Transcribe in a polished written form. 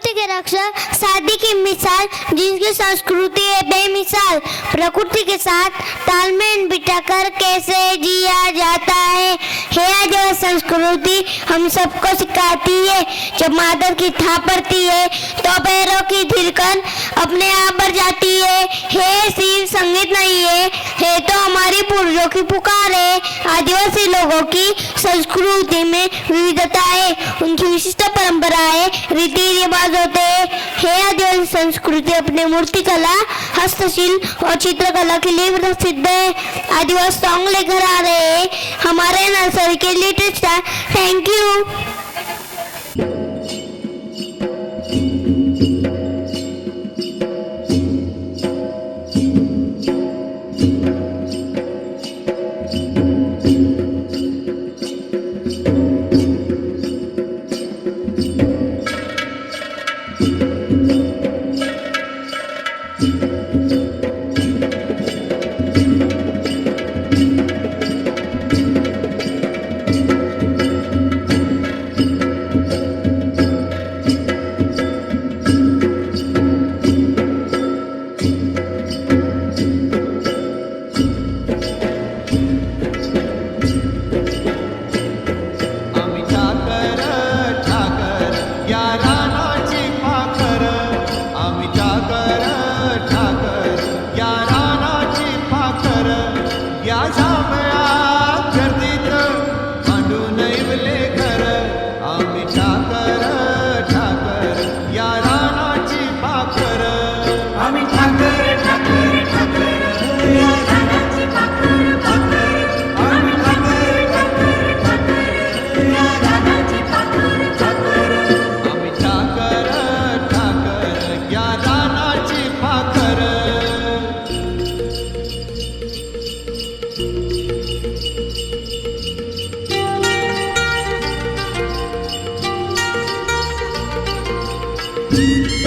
प्रकृति के रक्षक, शादी की मिसाल, जिनकी संस्कृति है बेमिसाल। प्रकृति के साथ तालमेल बिठाकर कैसे जिया जाता है जो संस्कृति हम सबको सिखाती है। जब मादर की था पड़ती है तो पैरों की धड़कन अपने आप बढ़ जाती है। सिर्फ संगीत नहीं है तो हमारी पूर्वजों की पुकार है। आदिवासी लोगों की संस्कृति में विविधता है, उनकी विशिष्ट परंपराएं, रीति रिवाज होते हैं। आदिवासी संस्कृति अपने मूर्ति कला, हस्तशिल्प और चित्रकला के लिए प्रसिद्ध है। आदिवासी सॉन्ग लेकर आ रहे हैं हमारे nursery K little star. Thank you. you.